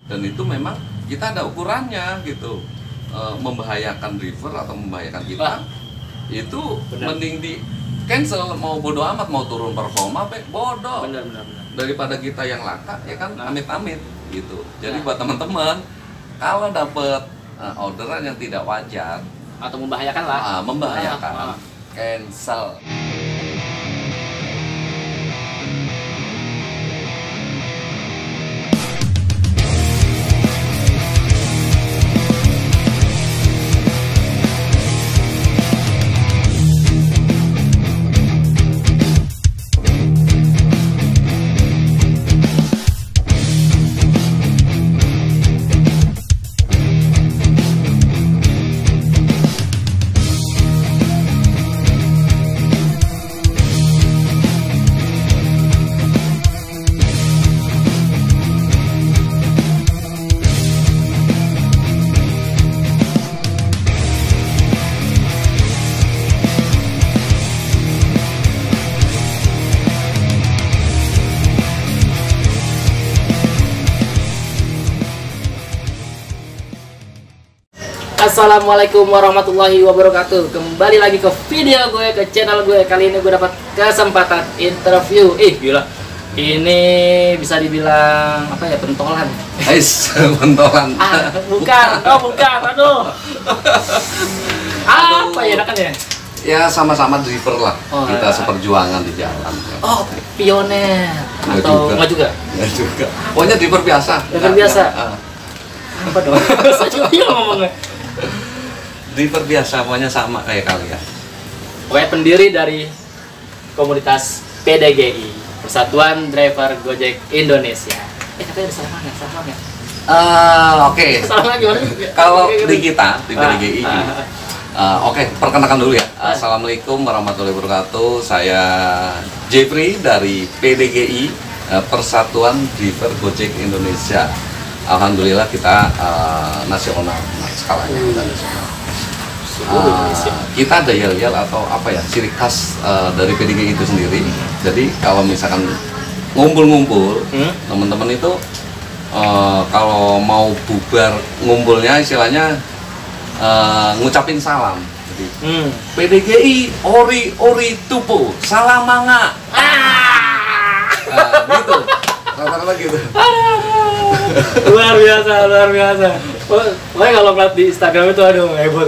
Dan itu memang kita ada ukurannya gitu. Membahayakan driver atau membahayakan kita, itu benar. Mending di cancel, mau bodo amat, mau turun performa, bodoh. Benar. Daripada kita yang laka, ya kan, amit-amit gitu. Jadi buat teman-teman, kalau dapet orderan yang tidak wajar atau membahayakan lah, membahayakan, cancel. Assalamualaikum warahmatullahi wabarakatuh. Kembali lagi ke video gue, ke channel gue. Kali ini gue dapat kesempatan interview. Gila. Ini bisa dibilang apa ya, pentolan. Pentolan. Bukan. Aduh. Apa ya enakan ya? Ya sama-sama driver lah. Kita seperjuangan di jalan. Oh, pioner. Atau enggak juga? Enggak juga. Pokoknya driver biasa. Driver biasa. Apa dong? Saya juga ngomongnya. Driver biasa, pokoknya sama kayak kalian. Pokoknya pendiri dari komunitas PDGI, Persatuan Driver Gojek Indonesia. Katanya ada salah nggak? Oke. Salah gimana? Kalau di kita, di PDGI, oke, perkenalkan dulu ya. Assalamualaikum warahmatullahi wabarakatuh. Saya Jeffrey dari PDGI, Persatuan Driver Gojek Indonesia. Alhamdulillah kita nasional, skalanya kita nasional. Kita ada yel-yel atau apa ya, ciri khas dari PDGI itu sendiri. Jadi kalau misalkan ngumpul-ngumpul, teman-teman itu kalau mau bubar ngumpulnya istilahnya ngucapin salam. Jadi PDGI ori tupo salam manga. Gitu. Rata-rata gitu. Luar biasa. Pokoknya kalau ngeliat di Instagram itu aduh heboh.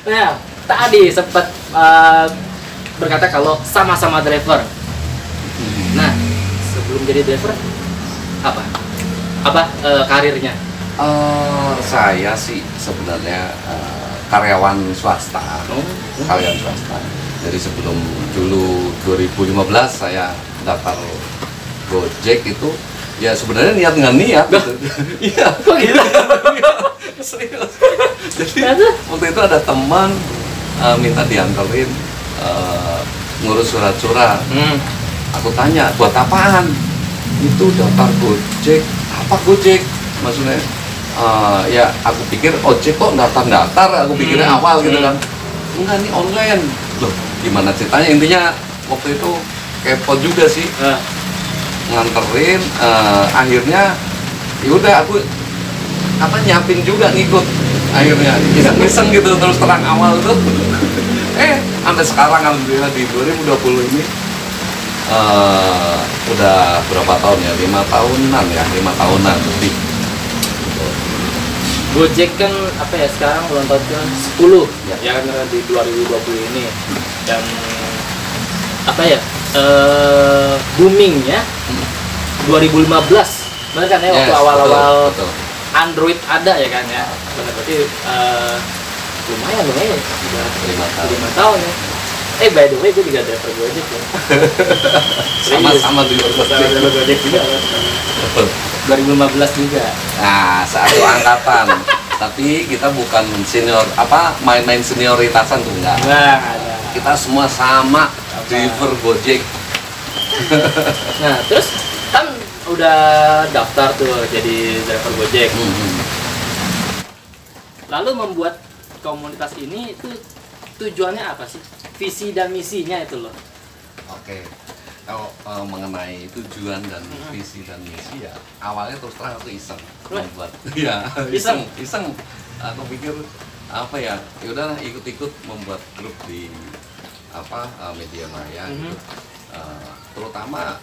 Nah, tadi sempat berkata kalau sama-sama driver. Nah, sebelum jadi driver apa karirnya? Saya sih sebenarnya karyawan swasta. Karyawan swasta. Jadi sebelum dulu 2015 saya daftar Gojek itu ya sebenarnya niat nggak niat gitu. Iya. Kok gitu? Serius. Jadi waktu itu ada teman minta dianterin ngurus surat-surat. Aku tanya buat apaan? Itu daftar Gojek. Apa Gojek? Maksudnya ya aku pikir ojek kok daftar. Aku pikirnya awal gitu kan. Enggak, nih online. Loh, gimana ceritanya? Intinya waktu itu kepo juga sih. Nganterin, akhirnya yaudah aku nyiapin juga ngikut, akhirnya iseng-iseng gitu terus terang awal tuh. Sampai sekarang alhamdulillah di 2020 ini udah berapa tahun ya, 5 tahunan lebih. Gojek kan apa ya, sekarang ulang tahun 10 ya kan, di 2020 ini, dan apa ya, boomingnya 2015 benar kan ya, waktu awal-awal Android ada ya kan ya. Benar, berarti lumayan udah 5 tahun ya. By the way, gue juga driver Gojek ya. Sama driver Gojek juga kan. 2015 juga. Nah, satu angkatan. Tapi kita bukan senior, main-main senioritasan tuh enggak. Ada. Kita semua sama driver Gojek. Nah, terus kan udah daftar tuh jadi driver Gojek. Lalu membuat komunitas ini itu tujuannya apa sih? Visi dan misinya itu loh. Oke. kalau mengenai tujuan dan visi dan misi ya awalnya terus terang aku iseng membuat ya iseng aku pikir apa ya udahlah ikut-ikut membuat grup di media maya gitu. Terutama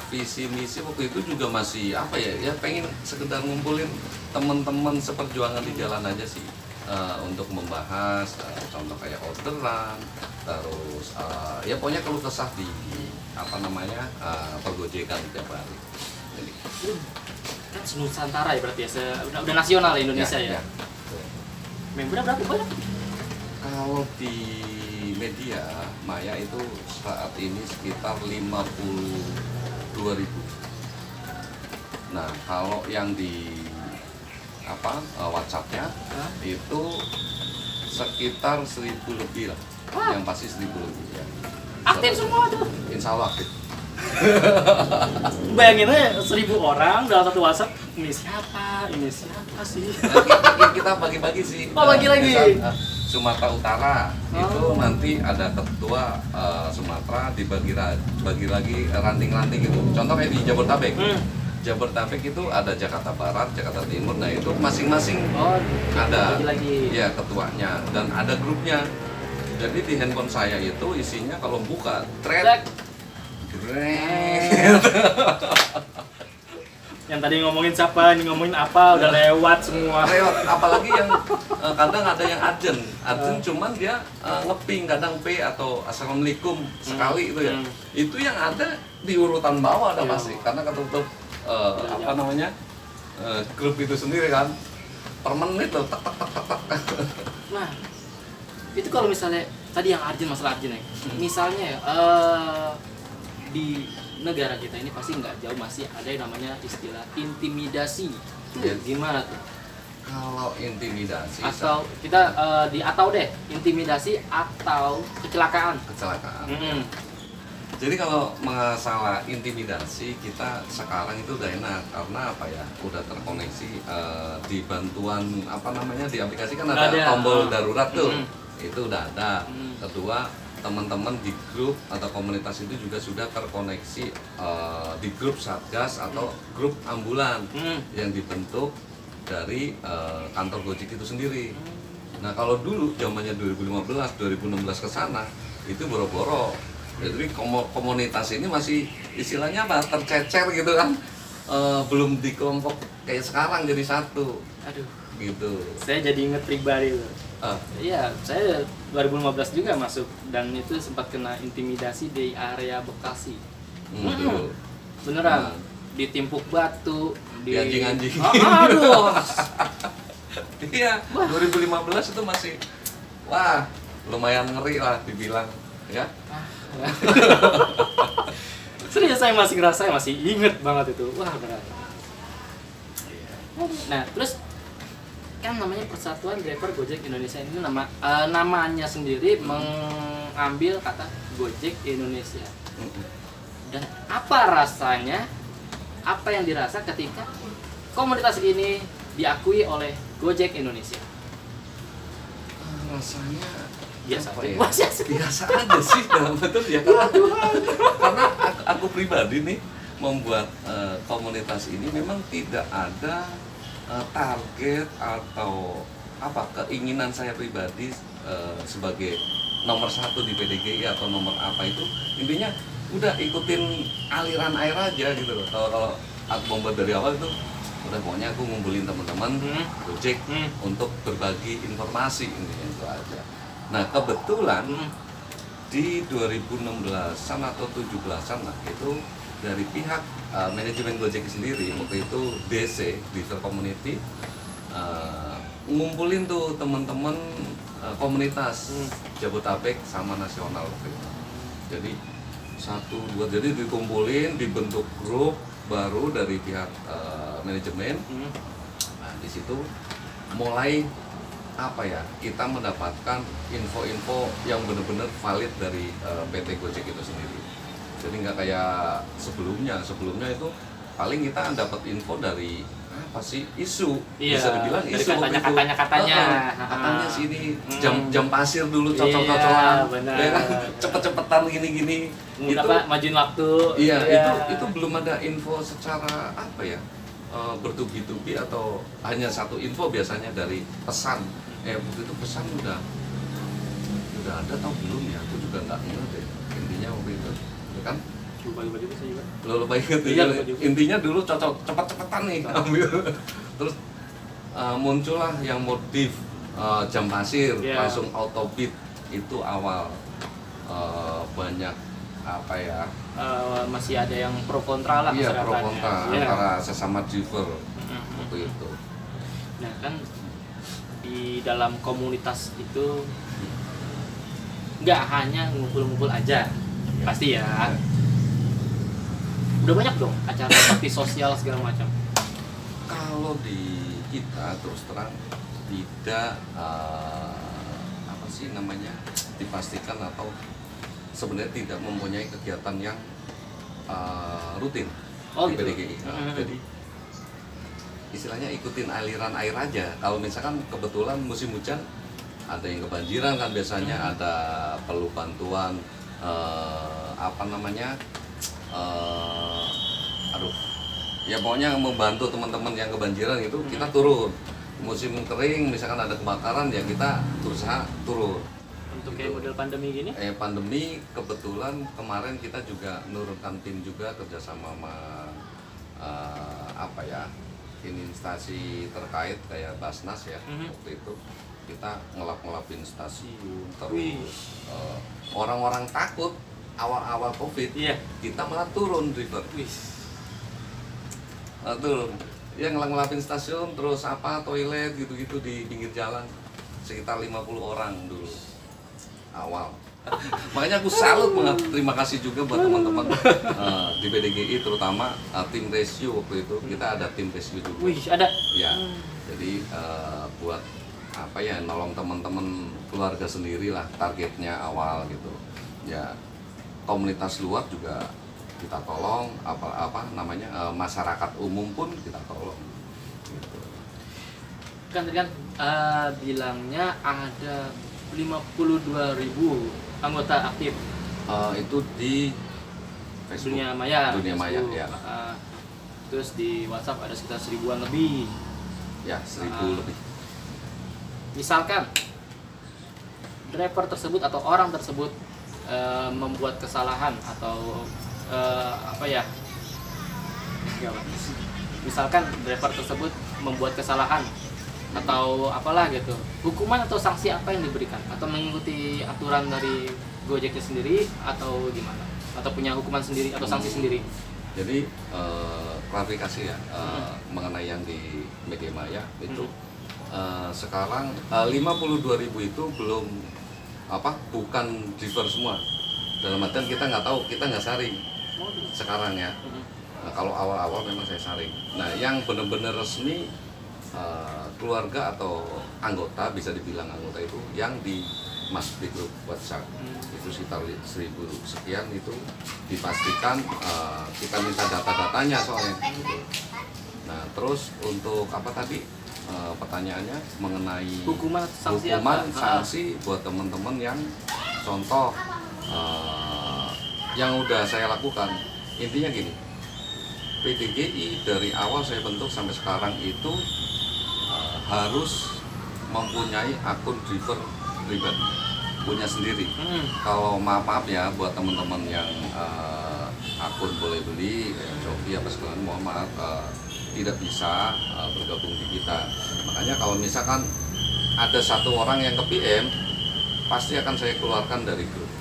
visi misi waktu itu juga masih apa ya pengen sekedar ngumpulin teman-teman seperjuangan di jalan aja sih, untuk membahas contoh kayak orderan, terus ya pokoknya keluh kesah di pergojekan tiap hari. Jadi kan Nusantara ya berarti ya, udah nasional Indonesia ya. Membernya berapa banyak? Kalau di media maya itu saat ini sekitar 52.000. Nah kalau yang di WhatsApp-nya itu sekitar 1.000 lebih lah. Yang pasti 1.000 lebih ya. Aktif semua tuh? Insya Allah aktif. Bayangin aja 1.000 orang dalam satu WhatsApp, ini siapa sih? Kita bagi-bagi sih. Oh bagi lagi. Sumatera Utara itu nanti ada ketua Sumatera dibagi lagi ranting-ranting gitu. Contoh kayak di Jabodetabek. Jabodetabek itu ada Jakarta Barat, Jakarta Timur. Nah itu masing-masing ada ya ketuanya dan ada grupnya. Jadi di handphone saya itu isinya kalau buka thread. Yang tadi ngomongin siapa, ini ngomongin apa, udah lewat semua. Lewat, apalagi yang kadang ada yang urgent cuman dia ngeping kadang P atau assalamualaikum sekali itu ya. Itu yang ada di urutan bawah ada pasti karena ketutup grup itu sendiri kan per menit loh tak. Nah itu kalau misalnya tadi yang masalah urgent ya, misalnya di negara kita ini pasti nggak jauh masih ada yang namanya istilah intimidasi. Gimana tuh? Kalau intimidasi atau kita intimidasi atau kecelakaan. Jadi kalau masalah intimidasi kita sekarang itu udah enak karena apa ya udah terkoneksi di bantuan di aplikasi kan ada tombol darurat tuh. Itu udah ada. Kedua teman-teman di grup atau komunitas itu juga sudah terkoneksi di grup satgas atau grup ambulan yang dibentuk dari kantor Gojek itu sendiri. Nah kalau dulu zamannya 2015, 2016 ke sana itu boro-boro. Jadi komunitas ini masih istilahnya tercecer gitu kan, belum di kelompok kayak sekarang jadi satu. Aduh, gitu. Saya jadi inget pribadi loh. Iya, saya 2015 juga masuk dan itu sempat kena intimidasi di area Bekasi. Beneran, ditimpuk batu, di anjing-anjing. Aduh. Iya, 2015 itu masih lumayan ngeri lah dibilang, ya. Serius saya masih ngerasa, masih inget banget itu. Wah, beneran. Nah, terus kan namanya Persatuan Driver Gojek Indonesia ini namanya sendiri mengambil kata Gojek Indonesia. Dan apa rasanya, apa yang dirasa ketika komunitas ini diakui oleh Gojek Indonesia? Rasanya biasa aja sih dalam betul ya karena aku pribadi nih membuat komunitas ini memang tidak ada target atau keinginan saya pribadi sebagai nomor 1 di PDGI atau nomor apa itu, intinya udah ikutin aliran air aja gitu loh. Kalau aku membuat dari awal itu udah pokoknya aku ngumpulin teman-teman Gojek untuk berbagi informasi, intinya itu aja. Nah kebetulan di 2016an atau 17an lah itu dari pihak manajemen Gojek sendiri waktu itu DC Digital Community ngumpulin tuh teman-teman komunitas Jabodetabek sama nasional waktu itu. Jadi 1, 2 jadi dikumpulin dibentuk grup baru dari pihak manajemen. Nah di situ mulai kita mendapatkan info-info yang benar-benar valid dari PT Gojek itu sendiri. Jadi nggak kayak sebelumnya itu paling kita dapat info dari apa sih, isu, iya, bisa dibilang isu katanya sini jam pasir dulu cocok-cocokan, iya, cepet-cepetan gini-gini itu majuin waktu. Iya, itu belum ada info secara apa ya, bertubi-tubi atau hanya satu info biasanya dari pesan. Waktu itu pesan udah ada atau belum ya, aku juga nggak ngerti intinya waktu itu, ya kan? Lupa juga juga. Lupa inget, iya, intinya dulu cocok cepet-cepetan nih ambil. Terus muncullah yang modif jam pasir, langsung auto beat, itu awal banyak apa ya, masih ada yang pro kontra lah, iya, pro kontra antara sesama driver waktu itu. Nah kan di dalam komunitas itu nggak hanya ngumpul-ngumpul aja, pasti ya. Udah banyak dong acara seperti sosial segala macam. Kalau di kita terus terang tidak apa sih namanya, dipastikan atau sebenarnya tidak mempunyai kegiatan yang rutin di gitu. PDGI. Jadi istilahnya ikutin aliran air aja. Kalau misalkan kebetulan musim hujan ada yang kebanjiran kan biasanya, ada perlu bantuan apa namanya, ya pokoknya membantu teman-teman yang kebanjiran itu kita turun. Musim kering misalkan ada kebakaran ya kita berusaha turun. Untuk gitu. Kayak model pandemi gini? Pandemi kebetulan kemarin kita juga menurunkan tim juga kerjasama sama apa ya, instansi terkait kayak Basnas ya. Waktu itu kita ngelap-ngelapin stasiun, terus orang-orang takut awal-awal COVID, kita malah turun driver. Turun, ya ngelap-ngelapin stasiun, terus apa toilet gitu-gitu di pinggir jalan, sekitar 50 orang dulu awal. Makanya aku salut banget, terima kasih juga buat teman-teman di PDGI, terutama tim rescue waktu itu. Kita ada tim rescue juga. Ada? Ya, jadi buat apa ya, nolong teman-teman keluarga sendiri lah, targetnya awal gitu. Ya, komunitas luar juga kita tolong, apa namanya, masyarakat umum pun kita tolong gitu. Kan tadi kan bilangnya ada 52.000 anggota aktif. Itu di Facebook, Dunia Maya Facebook, ya. Terus di WhatsApp ada sekitar 1000-an lebih. Ya, 1000 lebih. Misalkan driver tersebut atau orang tersebut membuat kesalahan atau apa ya, misalkan driver tersebut membuat kesalahan atau apalah gitu, hukuman atau sanksi apa yang diberikan, atau mengikuti aturan dari Gojeknya sendiri atau gimana, atau punya hukuman sendiri atau sanksi sendiri? Jadi klarifikasi ya, mengenai yang di Media Maya itu sekarang 52.000 itu belum bukan driver semua. Dalam artian kita nggak tahu, kita nggak saring sekarang ya. Nah, kalau awal-awal memang saya saring. Nah, yang benar-benar resmi keluarga atau anggota, bisa dibilang anggota itu yang masuk di grup WhatsApp itu sekitar 1000 sekian, itu dipastikan kita minta data-datanya soalnya. Nah, terus untuk apa tadi pertanyaannya mengenai hukuman sanksi buat teman-teman yang contoh yang udah saya lakukan. Intinya gini, PDGI dari awal saya bentuk sampai sekarang itu harus mempunyai akun driver pribadi, punya sendiri. Kalau maaf ya buat teman-teman yang akun boleh beli Shopee apa segala, mohon maaf tidak bisa bergabung di kita. Makanya kalau misalkan ada satu orang yang ke PM, pasti akan saya keluarkan dari grup.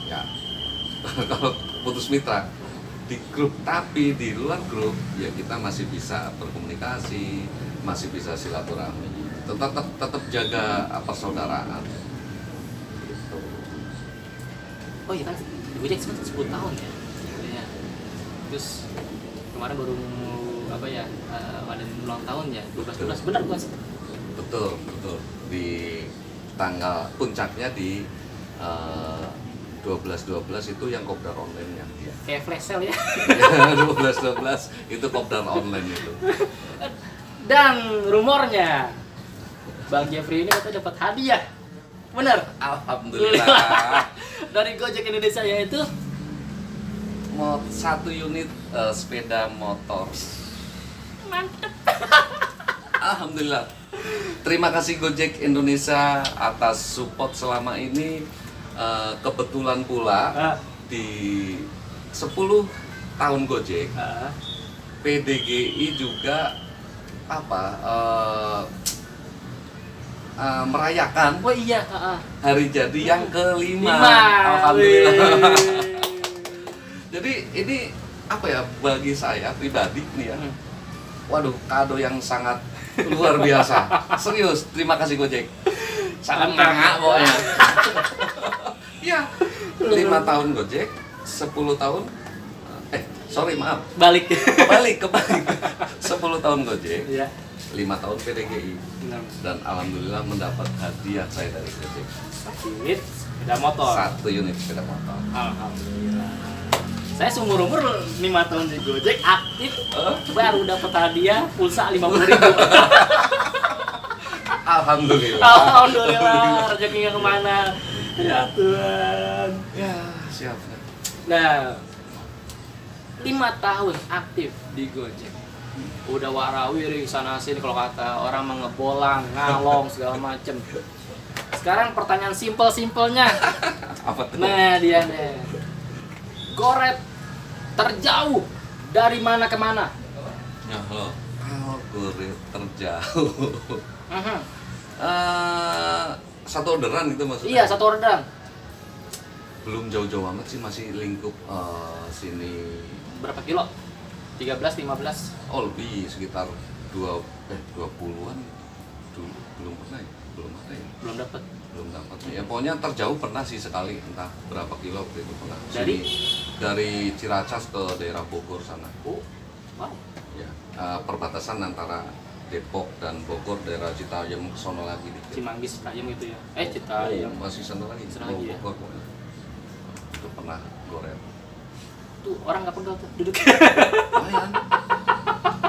Ya, kalau putus mitra di grup, tapi di luar grup ya kita masih bisa berkomunikasi, masih bisa silaturahmi, tetap jaga persaudaraan gitu. Oh iya kan, Gojek 10 tahun ya. Terus kemarin baru ada ulang tahun ya, 12 benar bukan sih? Betul, di tanggal puncaknya di 12 12 itu yang kopdar online-nya. Ya. Kayak flash sale ya. 12 itu kopdar online itu. Dan rumornya Bang Jeffrey ini katanya dapat hadiah. Bener? Alhamdulillah. Dari Gojek Indonesia yaitu 1 unit sepeda motor. mantep. Alhamdulillah. Terima kasih Gojek Indonesia atas support selama ini. Kebetulan pula di 10 tahun Gojek, PDGI juga merayakan hari jadi yang ke-5. Alhamdulillah. Jadi ini bagi saya pribadi nih ya. Waduh, kado yang sangat luar biasa. Serius, terima kasih Gojek. Sangat ngangak pokoknya. Ya, 5 tahun Gojek, 10 tahun Balik. Kebalik 10 tahun Gojek, 5 tahun PDGI. Dan alhamdulillah mendapat hadiah saya dari Gojek. 1 unit sepeda motor. 1 unit sepeda motor. Alhamdulillah. Saya seumur-umur 5 tahun di Gojek aktif, baru dapat hadiah pulsa 50.000. Alhamdulillah. Alhamdulillah, rezekinya kemana? Ya Tuhan. Ya, siap. Nah, 5 tahun aktif di Gojek. Udah warawiri sana sini kalau kata orang mengebolang, ngalong segala macem. Sekarang pertanyaan simpelnya. Apa tuh? Nah, dia nih. Goret terjauh dari mana ke mana? Ya, halo. Kalau goret terjauh. Satu orderan gitu maksudnya? Iya, 1 orderan. Belum jauh-jauh amat sih, masih lingkup sini. Berapa kilo? 13, 15? Oh lebih, sekitar 20-an dulu. Belum pernah ya? Belum ada ya? Belum dapat. Belum dapat. Ya pokoknya terjauh pernah sih sekali, entah berapa kilo itu pernah. Dari Ciracas ke daerah Bogor sana. Oh, wow. Ya, perbatasan antara Depok dan Bogor, daerah Citayam ke sono lagi dikit. Cimanggis, Citayam gitu ya. Citayam. Masih sana lagi. Ya? Bogor. Itu pernah goret. Tuh orang nggak pegel tuh duduk. Lumayan.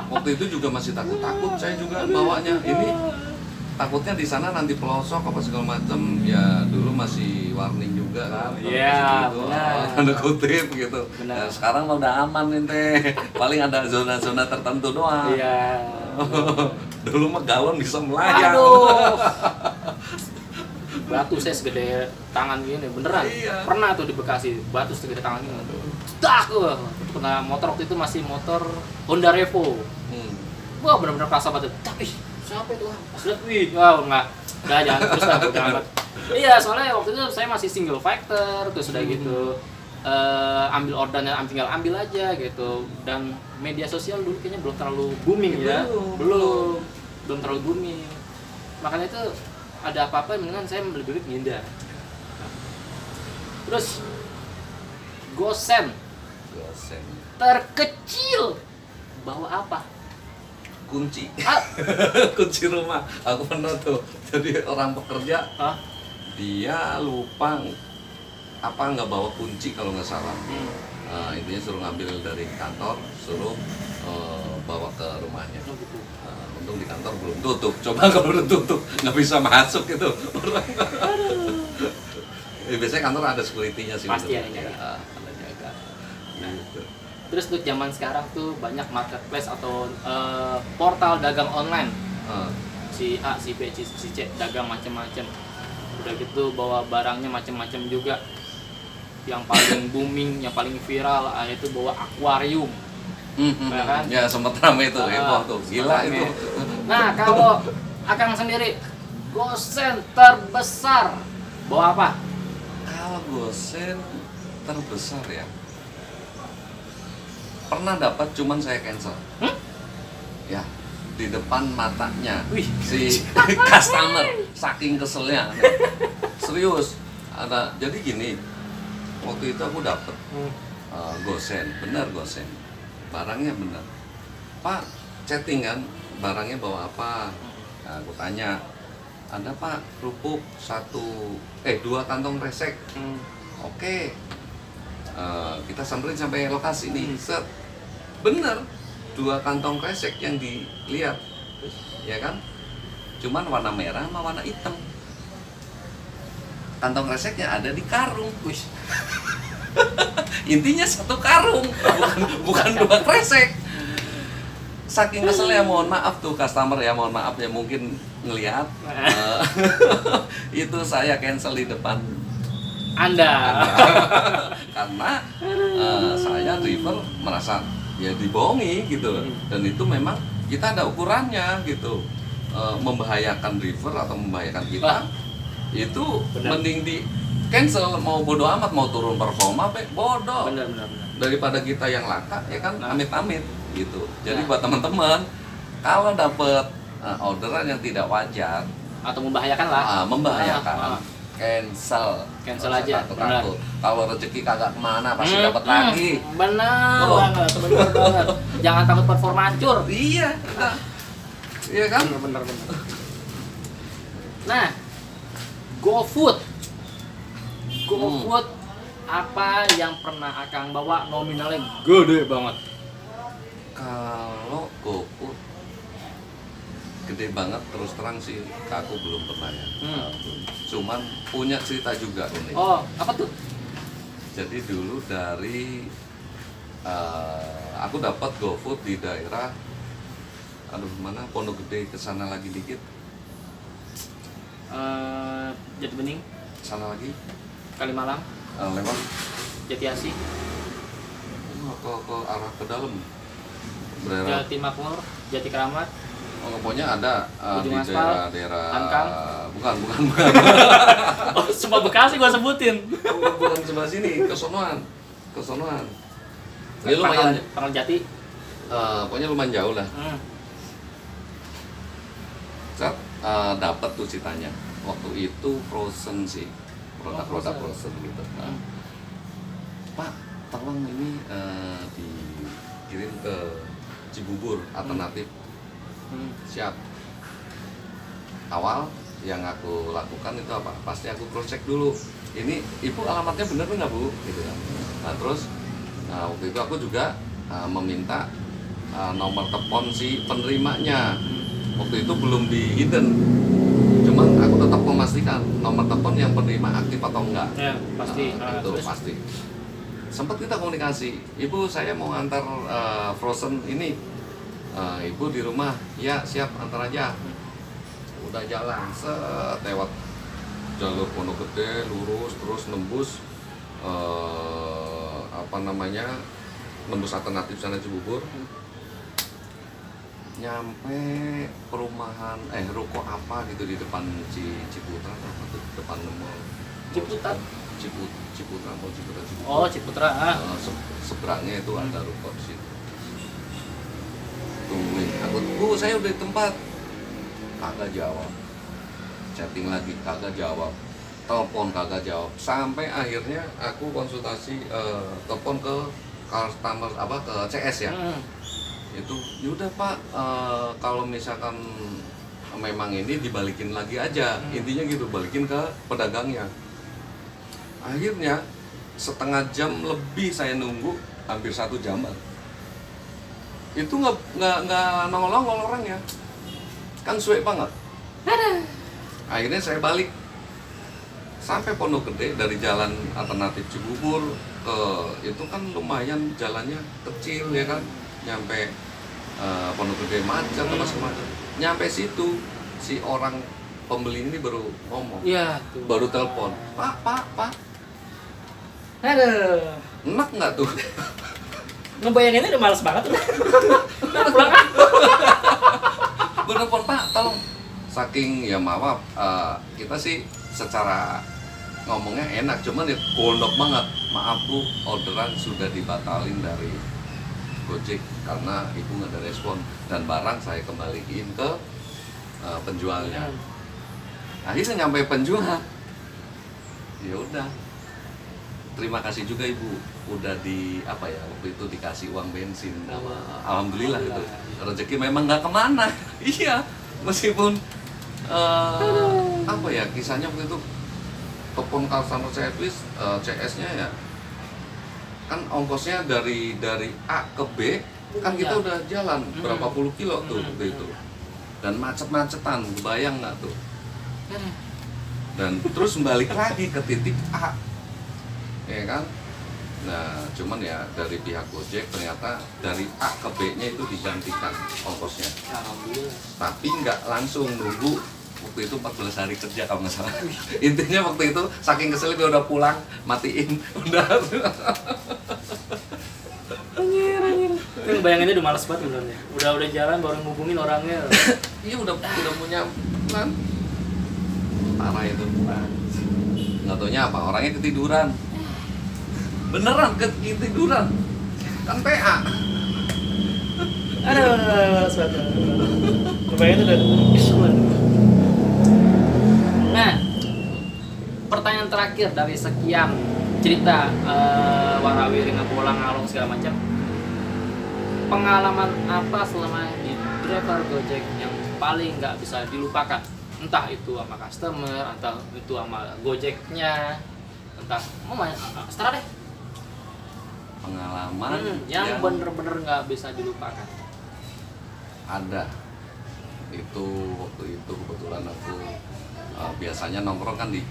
Waktu itu juga masih takut saya juga bawanya. Ini takutnya di sana nanti pelosok apa segala macam. Ya dulu masih warning juga kan. Iya, tanda kutip gitu. Nah, sekarang udah aman nih. Paling ada zona-zona tertentu doang. Iya. Dulu mah galon bisa melayang. Aduh. Batu saya segede tangan gini, beneran. Iya. Pernah tuh di Bekasi, batu segede tangan gini. Tak, kena motor waktu itu masih motor Honda Revo. Wah, bener-bener kerasa banget. Tapi siapa itu? Pas lihat, wih, wow, enggak jangan terus lah, jangan banget. Iya, soalnya waktu itu saya masih single factor, terus udah gitu. Ambil ordernya tinggal ambil aja gitu. Dan media sosial dulu kayaknya belum terlalu booming ya. Belum terlalu booming. Makanya itu ada apa-apa mendingan saya lebih baik ngindar. Terus Gosen terkecil bawa apa? Kunci. Kunci rumah. Aku pernah tuh. Jadi orang pekerja, dia lupa nggak bawa kunci kalau nggak salah. Intinya suruh ngambil dari kantor, suruh bawa ke rumahnya. Untung di kantor belum tutup. Coba kalau udah tutup nggak bisa masuk gitu. Biasanya kantor ada security-nya sih. Pasti ada jaga. Gitu. Terus tuh zaman sekarang tuh banyak marketplace atau portal dagang online. Si A, si B, si C dagang macam-macam. Udah gitu bawa barangnya macam-macam juga. Yang paling booming, yang paling viral itu bawa akuarium. Ya kan? Ya sempat ramai itu, tuh. Gila itu. Nah, kalau Akang sendiri Gosen terbesar bawa apa? Kalau Gosen terbesar ya, pernah dapat cuman saya cancel. Ya, di depan matanya. Si customer saking keselnya. Serius. Jadi gini, waktu itu aku dapat Gosen, benar Gosen. Barangnya benar. Pak, chatting kan, barangnya bawa apa? Nah, aku tanya, ada Pak kerupuk 2 kantong resek. Oke, kita samperin sampai lokasi nih. Set, bener 2 kantong kresek yang dilihat, ya kan? Cuman warna merah sama warna hitam. Kantong kreseknya ada di karung. Wih. Intinya 1 karung, bukan 2 kresek. Saking keselnya, mohon maaf tuh customer ya, mohon maaf ya, mungkin ngelihat itu saya cancel di depan Anda. Karena saya driver merasa ya dibohongi gitu, dan itu memang kita ada ukurannya gitu. Membahayakan driver atau membahayakan kita, itu bener. Mending di cancel, mau bodo amat, mau turun performa bodoh, bener. Daripada kita yang laka ya kan, amit-amit gitu. Jadi buat teman-teman, kalau dapet orderan yang tidak wajar atau membahayakan lah, membahayakan, cancel aja. Kalau rezeki kagak kemana pasti dapat lagi. Benar banget. Jangan takut performa hancur. Iya kan? Bener. Nah, GoFood apa yang pernah Akang bawa nominalnya gede banget? Kalau GoFood gede banget, terus terang sih aku belum pernah ya. Cuman punya cerita juga ini. Oh, apa tuh? Jadi dulu dari aku dapat GoFood di daerah mana, Pondok Gede, kesana lagi dikit. Jatibening. Sana lagi. Kalimalang. Lewat. Jatiasi. Ke arah ke dalam. Jati Makmur, Jati Keramat. Pokoknya ada di daerah Hankam. Bukan. Oh, semua Bekasi gua sebutin. Bukan sebelah sini, ke sonoan. Ini lumayan. Pangkal Jati. Pokoknya lumayan jauh lah. Dapat tuh ceritanya. Waktu itu frozen sih, produk frozen gitu. Pak, tolong ini dikirim ke Cibubur alternatif. Siap. Awal yang aku lakukan itu apa? Pasti aku cross check dulu. Ini ibu alamatnya bener nggak bu? Gitu kan. Nah terus waktu itu aku juga meminta nomor telepon si penerimanya. Waktu itu belum di hidden. Cuman aku tetap memastikan nomor telepon yang penerima aktif atau enggak. Ya, pasti. Itu pasti. Sempat kita komunikasi. Ibu, saya mau antar frozen ini. Ibu di rumah, ya siap, antar aja. Udah jalan, lewat jalur Pondok Gede, lurus terus nembus nembus alternatif sana Cibubur. Nyampe perumahan ruko apa gitu di depan Ciputra, apa tuh, depan mall Ciputat. Ciputra. Oh, Ciputra. Seberangnya itu ada ruko di situ. Tungguin, Bu, saya udah di tempat. Kagak jawab. Chatting lagi kagak jawab. Telepon kagak jawab. Sampai akhirnya aku konsultasi telepon ke customer ke CS ya. Itu yaudah Pak, kalau misalkan memang ini dibalikin lagi aja. Intinya gitu, balikin ke pedagangnya. Akhirnya setengah jam lebih saya nunggu, hampir 1 jam. Itu nggak nongol orangnya, kan suwe banget. Akhirnya saya balik sampai Pondok Gede, dari jalan alternatif Cibubur ke itu kan lumayan jalannya kecil ya kan, nyampe Pondok Gede macet apa semacam. Nyampe situ si orang pembeli ini baru ngomong, ya, baru telepon, Pak. Aduh, enak nggak tuh? Ngebayanginnya udah males banget udah. Pulang ah. Bener-bener Pak, tolong. Saking ya maaf, kita sih secara ngomongnya enak, cuman ya gondok banget. Maaf Bu, orderan sudah dibatalin dari Gojek karena ibu nggak ada respon, dan barang saya kembaliin ke penjualnya. Akhirnya nyampe penjual, ya udah. Terima kasih juga Ibu, udah waktu itu dikasih uang bensin. Alhamdulillah itu rezeki memang nggak kemana. Iya, meskipun kisahnya waktu itu telepon customer service, CS-nya ya kan ongkosnya dari A ke B kan kita udah jalan berapa puluh kilo tuh waktu itu, dan macet-macetan, bayang nggak tuh, dan terus balik lagi ke titik A, ya kan. Nah cuman ya dari pihak Gojek ternyata dari A ke B-nya itu digantikan ongkosnya, tapi nggak langsung, nunggu waktu itu 14 hari kerja kalau nggak salah. Intinya waktu itu saking kesel dia udah pulang, matiin, udah. Anjir. Itu bayangannya udah males banget sebenarnya. Udah jalan baru ngubungin orangnya. Iya udah punya plan. Parah itu. Nggak taunya apa, orangnya ketiduran. Beneran ketiduran. Kan PA. Aduh, males banget. Bayangannya udah. Nah, pertanyaan terakhir dari sekian cerita warawiri ngabolang ngalong segala macam. Pengalaman apa selama di driver Gojek yang paling nggak bisa dilupakan? Entah itu sama customer, entah itu sama Gojeknya, entah setara deh. Pengalaman yang bener-bener nggak bisa dilupakan. Ada. Itu waktu itu kebetulan aku biasanya nongkrong kan di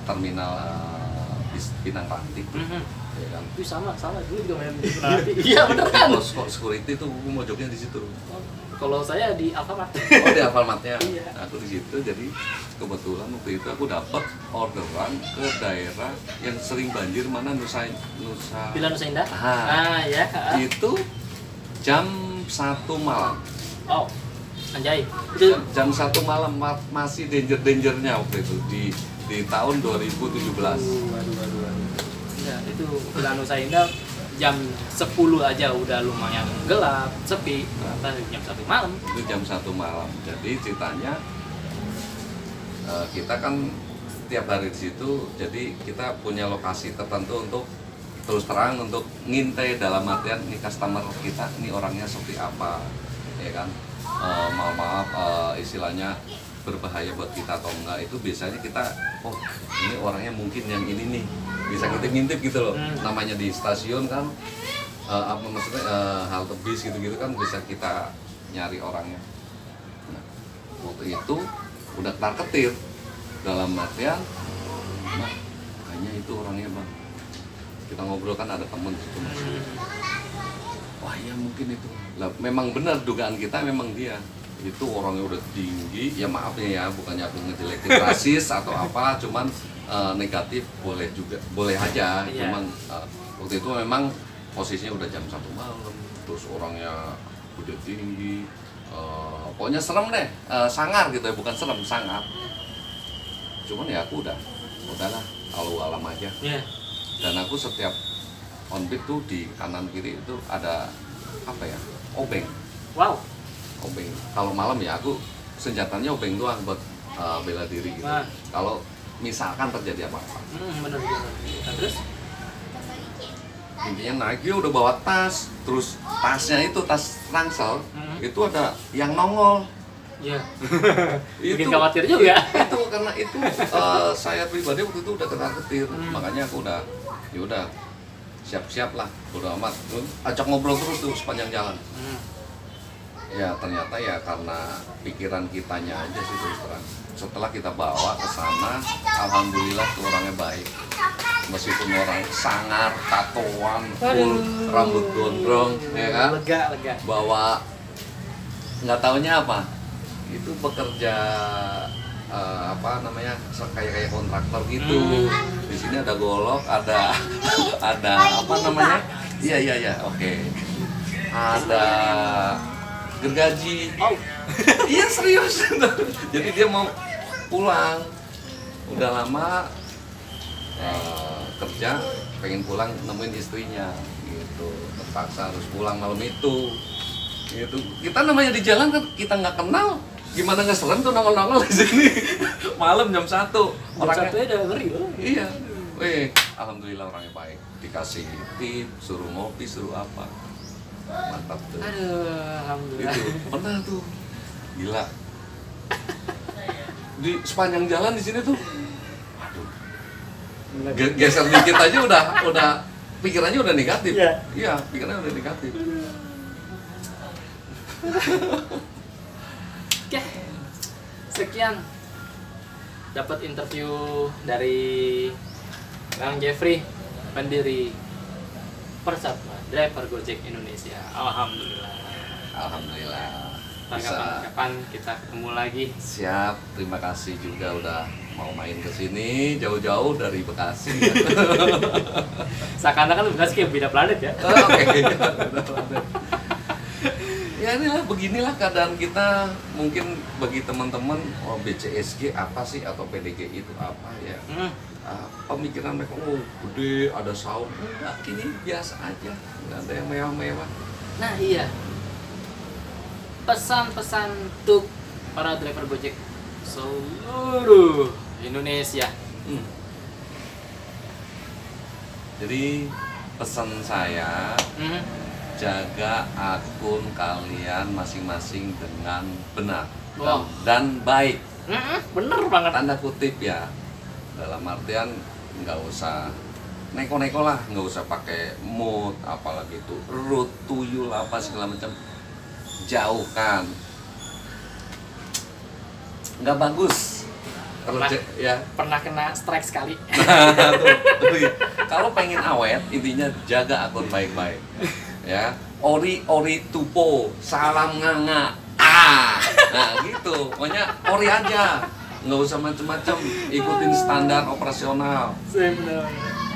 terminal Pinang Ranti, ya kan? Itu sama dulu juga main di Pinang Ranti. Iya bener kan? Kalau security tuh mojoknya di situ. Kalau saya di Alfamart. Oh di Alfamart-nya. Iya. Aku di situ, jadi kebetulan waktu itu aku dapat orderan ke daerah yang sering banjir, mana Villa Nusa Indah. Ya. Itu jam 1 malam. Oh. Anjay. Itu jam 1 malam masih danger-dangernya waktu itu di tahun 2017. Aduh. Ya, itu Villa Nusa Indah jam 10 aja udah lumayan gelap, sepi. Ternyata jam 1 malam. Itu jam 1 malam. Jadi ceritanya kita kan setiap hari di situ, jadi kita punya lokasi tertentu untuk terus terang untuk ngintai, dalam artian nih customer kita, nih orangnya seperti apa, ya kan. Maaf istilahnya berbahaya buat kita atau enggak, itu biasanya kita ini orangnya mungkin yang ini nih, bisa ngintip-ngintip gitu loh. Namanya di stasiun kan apa maksudnya halte bis gitu-gitu kan bisa kita nyari orangnya. Nah, waktu itu udah ketar-ketir dalam artian kayaknya itu orangnya bang, kita ngobrol kan ada temen di situ, wah iya mungkin itu lah, memang benar dugaan kita, memang dia itu orangnya udah tinggi, ya maaf ya bukannya aku ngejelekin rasis atau apa, cuman negatif boleh juga, boleh aja, cuman waktu itu memang posisinya udah jam 1 malam, terus orangnya udah tinggi, pokoknya serem deh, sangar gitu ya, bukan serem, sangar. Cuman ya aku udahlah, kalau alam aja. Dan aku setiap on beat tuh di kanan kiri itu ada apa ya, obeng. Wow. Obeng. Kalau malam ya aku senjatanya obeng doang buat bela diri gitu. Kalau misalkan terjadi apa-apa. Bener. Terus? Intinya naik, dia udah bawa tas, terus tasnya itu tas ransel, itu ada yang nongol. Iya. Bikin khawatir juga. Itu karena itu saya pribadi waktu itu udah ketar-ketir, makanya aku udah siap-siap lah, udah amat, ajak ngobrol terus tuh sepanjang jalan. Ya ternyata ya karena pikiran kitanya aja sih terus terang. Setelah kita bawa ke sana, alhamdulillah tuh orangnya baik. Meskipun orang sangar, tatoan, full rambut gondrong, ya kan? Lega. Bawa nggak taunya apa? Itu bekerja apa namanya, kayak kontraktor gitu. Di sini ada golok, ada apa namanya? Iya, oke. Ada gergaji. Iya serius. Jadi dia mau pulang, udah lama kerja, pengen pulang nemuin istrinya gitu, terpaksa harus pulang malam itu gitu. Kita namanya di jalan kan kita nggak kenal, gimana nggak serem tuh nongol-nongol di sini malam jam 1. Orangnya udah ngeri loh. Iya, alhamdulillah orangnya baik, dikasih tip, suruh ngopi, suruh apa, mantap tuh. Aduh, alhamdulillah. Itu pernah tuh, gila. Di sepanjang jalan di sini tuh, aduh, geser dikit aja udah pikirannya udah negatif. Iya, pikirannya udah negatif. Oke, sekian dapat interview dari Bang Jeffrey, pendiri Persatwa Driver Gojek Indonesia. Alhamdulillah. Kapan kita ketemu lagi? Siap, terima kasih juga udah mau main ke sini jauh-jauh dari Bekasi. Seakan-akan Bekasi kayak beda planet ya. Oke. Ya inilah beginilah keadaan kita. Mungkin bagi teman-teman, BCSG apa sih atau PDG itu apa ya? Pemikiran mereka, gede, ada sound. Enggak, ini biasa aja, nggak ada yang mewah-mewah. Nah iya, pesan-pesan untuk para driver Gojek seluruh Indonesia. Jadi pesan saya, jaga akun kalian masing-masing dengan benar dan baik. Bener banget. Tanda kutip ya, dalam artian nggak usah neko-neko lah, nggak usah pakai mood, apalagi itu root, tuyul apa segala macam, jauhkan, nggak bagus. Pernah kena strike sekali. Kalau pengen awet, intinya jaga akun baik-baik. Ya, ori tupo, salam nganga, nah gitu, pokoknya ori aja, nggak usah macem-macem, ikutin standar operasional.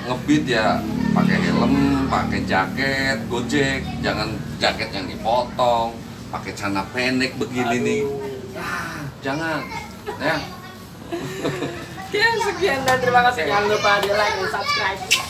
Ngebeat ya, pakai helm, pakai jaket Gojek, jangan jaket yang dipotong, pakai celana pendek begini nih, jangan, ya. Oke, sekian dan terima kasih, jangan lupa di like dan subscribe.